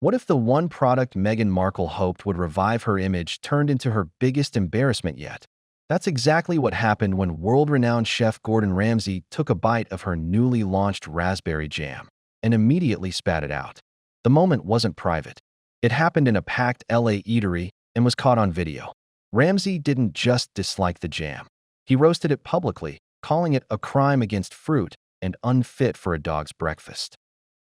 What if the one product Meghan Markle hoped would revive her image turned into her biggest embarrassment yet? That's exactly what happened when world-renowned chef Gordon Ramsay took a bite of her newly launched raspberry jam and immediately spat it out. The moment wasn't private. It happened in a packed LA eatery and was caught on video. Ramsay didn't just dislike the jam. He roasted it publicly, calling it a crime against fruit and unfit for a dog's breakfast.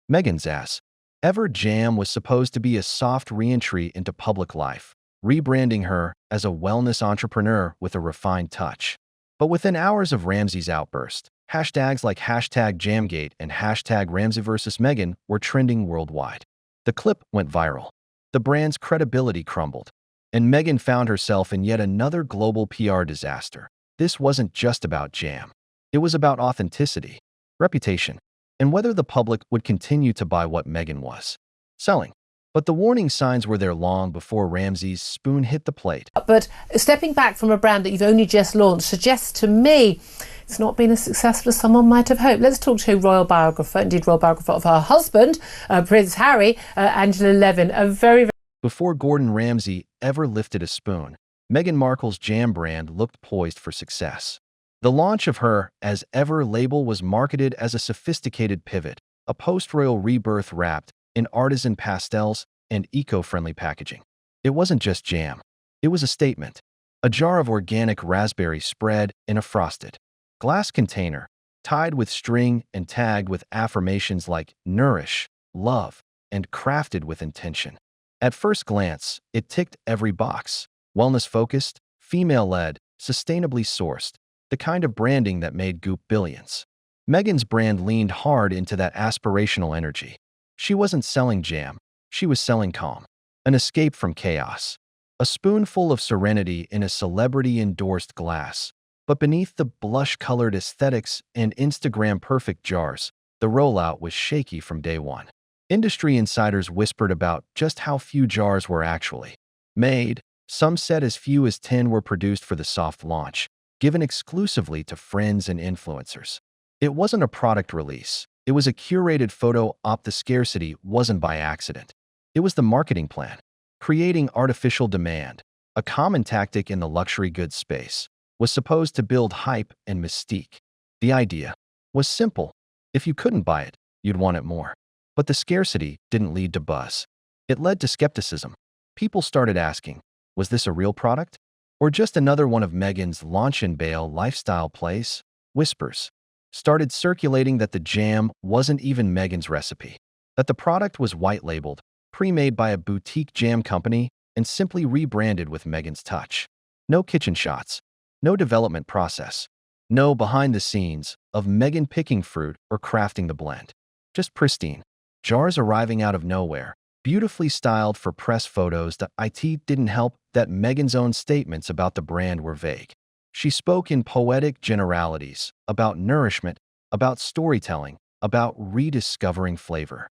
Meghan's ass. Ever jam was supposed to be a soft re-entry into public life, rebranding her as a wellness entrepreneur with a refined touch. But within hours of Ramsay's outburst, hashtags like #Jamgate and #Ramsay vs. Meghan were trending worldwide. The clip went viral. The brand's credibility crumbled, and Meghan found herself in yet another global PR disaster. This wasn't just about jam. It was about authenticity, reputation, and whether the public would continue to buy what Meghan was selling. But the warning signs were there long before Ramsay's spoon hit the plate. But stepping back from a brand that you've only just launched suggests to me it's not been as successful as someone might have hoped. Let's talk to royal biographer of her husband, Prince Harry, Angela Levin. Before Gordon Ramsay ever lifted a spoon, Meghan Markle's jam brand looked poised for success. The launch of her As Ever label was marketed as a sophisticated pivot, a post-royal rebirth wrapped in artisan pastels and eco-friendly packaging. It wasn't just jam. It was a statement. A jar of organic raspberry spread in a frosted glass container, tied with string and tagged with affirmations like nourish, love, and crafted with intention. At first glance, it ticked every box. Wellness-focused, female-led, sustainably sourced, the kind of branding that made Goop billions. Meghan's brand leaned hard into that aspirational energy. She wasn't selling jam, she was selling calm, an escape from chaos, a spoonful of serenity in a celebrity-endorsed glass. But beneath the blush-colored aesthetics and Instagram-perfect jars, the rollout was shaky from day one. Industry insiders whispered about just how few jars were actually made. Some said as few as 10 were produced for the soft launch, given exclusively to friends and influencers. It wasn't a product release. It was a curated photo op. The scarcity wasn't by accident. It was the marketing plan. Creating artificial demand, a common tactic in the luxury goods space, was supposed to build hype and mystique. The idea was simple. If you couldn't buy it, you'd want it more. But the scarcity didn't lead to buzz. It led to skepticism. People started asking, was this a real product? Or just another one of Meghan's launch-and-bail lifestyle plays? Whispers started circulating that the jam wasn't even Meghan's recipe, that the product was white-labeled, pre-made by a boutique jam company, and simply rebranded with Meghan's touch. No kitchen shots, no development process, no behind-the-scenes of Meghan picking fruit or crafting the blend. Just pristine jars arriving out of nowhere, beautifully styled for press photos. It didn't help that Meghan's own statements about the brand were vague. She spoke in poetic generalities about nourishment, about storytelling, about rediscovering flavor.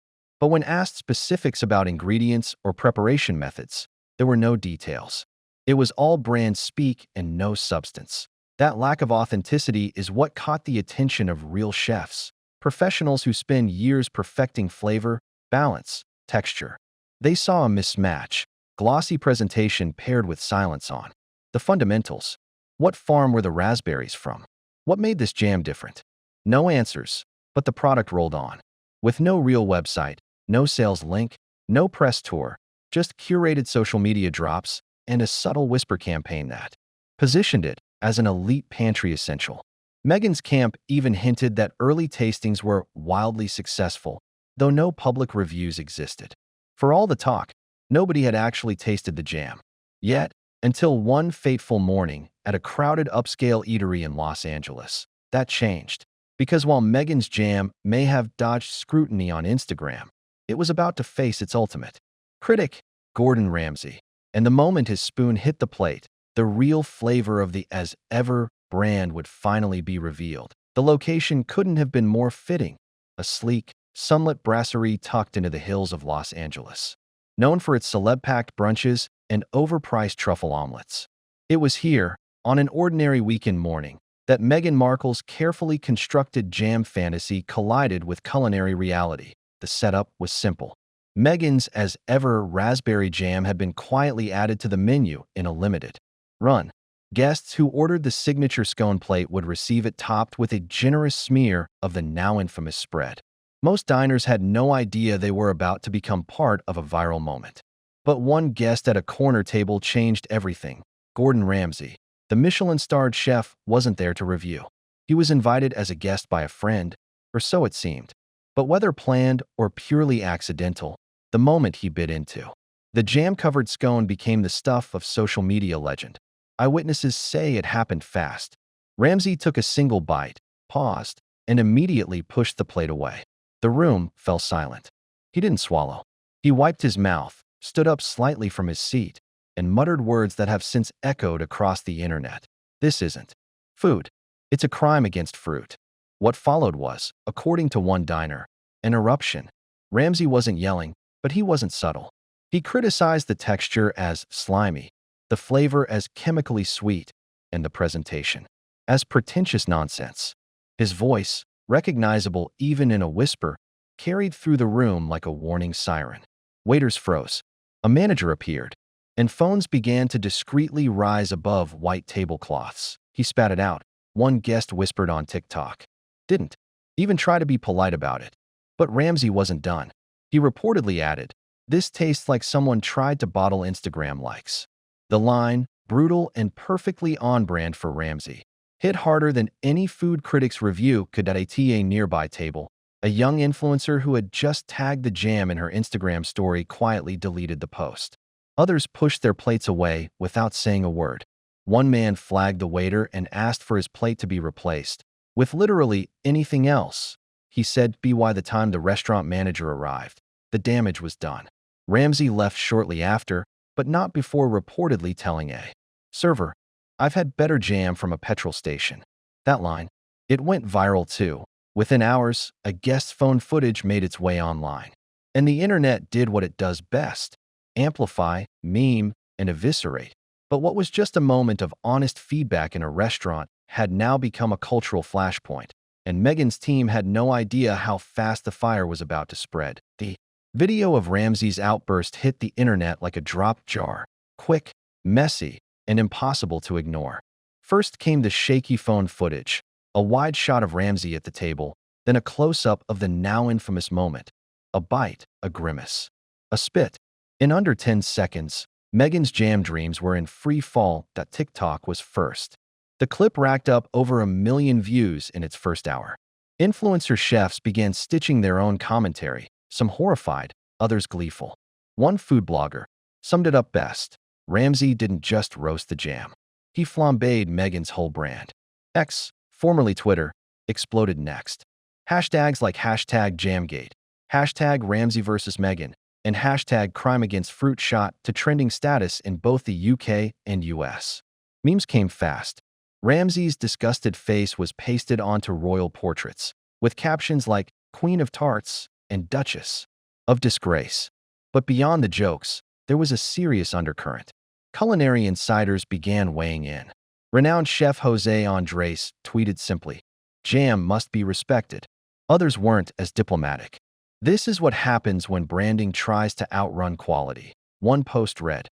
But when asked specifics about ingredients or preparation methods, there were no details. It was all brand speak and no substance. That lack of authenticity is what caught the attention of real chefs, professionals who spend years perfecting flavor, balance, texture. They saw a mismatch, glossy presentation paired with silence on the fundamentals. What farm were the raspberries from? What made this jam different? No answers, but the product rolled on. With no real website, no sales link, no press tour, just curated social media drops and a subtle whisper campaign that positioned it as an elite pantry essential. Meghan's camp even hinted that early tastings were wildly successful, though no public reviews existed. For all the talk, nobody had actually tasted the jam. Yet, until one fateful morning at a crowded upscale eatery in Los Angeles, that changed. Because while Meghan's jam may have dodged scrutiny on Instagram, it was about to face its ultimate critic, Gordon Ramsay. And the moment his spoon hit the plate, the real flavor of the As Ever brand would finally be revealed. The location couldn't have been more fitting, a sleek, sunlit brasserie tucked into the hills of Los Angeles, known for its celeb-packed brunches and overpriced truffle omelets. It was here, on an ordinary weekend morning, that Meghan Markle's carefully constructed jam fantasy collided with culinary reality. The setup was simple. Meghan's as ever raspberry jam had been quietly added to the menu in a limited run. Guests who ordered the signature scone plate would receive it topped with a generous smear of the now infamous spread. Most diners had no idea they were about to become part of a viral moment. But one guest at a corner table changed everything. Gordon Ramsay, the Michelin-starred chef, wasn't there to review. He was invited as a guest by a friend, or so it seemed. But whether planned or purely accidental, the moment he bit into the jam-covered scone became the stuff of social media legend. Eyewitnesses say it happened fast. Ramsay took a single bite, paused, and immediately pushed the plate away. The room fell silent. He didn't swallow. He wiped his mouth, stood up slightly from his seat, and muttered words that have since echoed across the internet. This isn't food. It's a crime against fruit. What followed was, according to one diner, an eruption. Ramsay wasn't yelling, but he wasn't subtle. He criticized the texture as slimy, the flavor as chemically sweet, and the presentation as pretentious nonsense. His voice, recognizable even in a whisper, carried through the room like a warning siren. Waiters froze. A manager appeared, and phones began to discreetly rise above white tablecloths. He spat it out. One guest whispered on TikTok. Didn't even try to be polite about it. But Ramsay wasn't done. He reportedly added, "This tastes like someone tried to bottle Instagram likes." The line, brutal and perfectly on-brand for Ramsay, hit harder than any food critic's review could at a nearby table. A young influencer who had just tagged the jam in her Instagram story quietly deleted the post. Others pushed their plates away without saying a word. One man flagged the waiter and asked for his plate to be replaced with literally anything else. He said by the time the restaurant manager arrived, the damage was done. Ramsay left shortly after, but not before reportedly telling a server, "I've had better jam from a petrol station." That line, it went viral too. Within hours, a guest's phone footage made its way online. And the internet did what it does best: amplify, meme, and eviscerate. But what was just a moment of honest feedback in a restaurant had now become a cultural flashpoint, and Meghan's team had no idea how fast the fire was about to spread. The video of Ramsay's outburst hit the internet like a dropped jar, quick, messy, and impossible to ignore. First came the shaky phone footage, a wide shot of Ramsay at the table, then a close-up of the now infamous moment. A bite, a grimace, a spit. In under 10 seconds, Meghan's jam dreams were in free fall. TikTok was first. The clip racked up over 1 million views in its first hour. Influencer chefs began stitching their own commentary, some horrified, others gleeful. One food blogger summed it up best: Ramsay didn't just roast the jam. He flambéed Meghan's whole brand. X, formerly Twitter, exploded next. Hashtags like #Jamgate, #Ramsay vs. Meghan, and #crime against fruit shot to trending status in both the UK and US. Memes came fast. Ramsay's disgusted face was pasted onto royal portraits, with captions like "Queen of Tarts" and "Duchess of Disgrace." But beyond the jokes, there was a serious undercurrent. Culinary insiders began weighing in. Renowned chef Jose Andres tweeted simply, "Jam must be respected." Others weren't as diplomatic. "This is what happens when branding tries to outrun quality," one post read.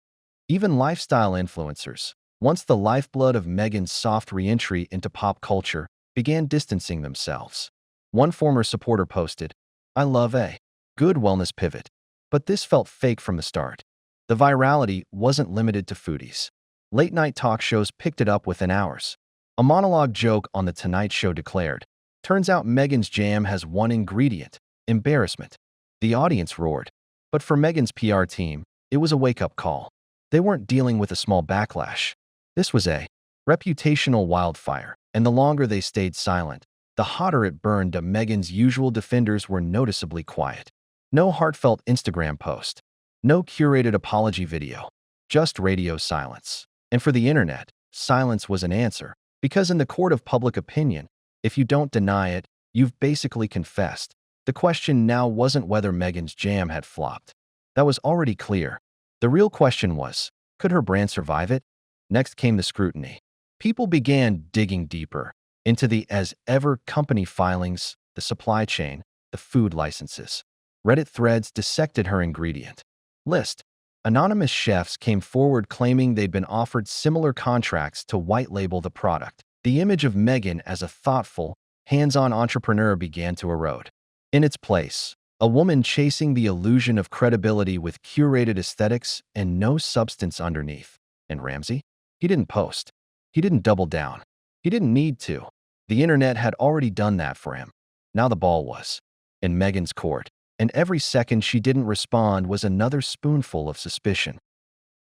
Even lifestyle influencers, once the lifeblood of Meghan's soft re-entry into pop culture, began distancing themselves. One former supporter posted, "I love a good wellness pivot, but this felt fake from the start." The virality wasn't limited to foodies. Late-night talk shows picked it up within hours. A monologue joke on The Tonight Show declared, "Turns out Meghan's jam has one ingredient: embarrassment." The audience roared. But for Meghan's PR team, it was a wake-up call. They weren't dealing with a small backlash. This was a reputational wildfire, and the longer they stayed silent, the hotter it burned. Meghan's usual defenders were noticeably quiet. No heartfelt Instagram post. No curated apology video. Just radio silence. And for the internet, silence was an answer. Because in the court of public opinion, if you don't deny it, you've basically confessed. The question now wasn't whether Meghan's jam had flopped. That was already clear. The real question was, could her brand survive it? Next came the scrutiny. People began digging deeper into the as-ever company filings, the supply chain, the food licenses. Reddit threads dissected her ingredient list. Anonymous chefs came forward claiming they'd been offered similar contracts to white-label the product. The image of Meghan as a thoughtful, hands-on entrepreneur began to erode. In its place, a woman chasing the illusion of credibility with curated aesthetics and no substance underneath. And Ramsay? He didn't post. He didn't double down. He didn't need to. The internet had already done that for him. Now the ball was in Meghan's court, and every second she didn't respond was another spoonful of suspicion.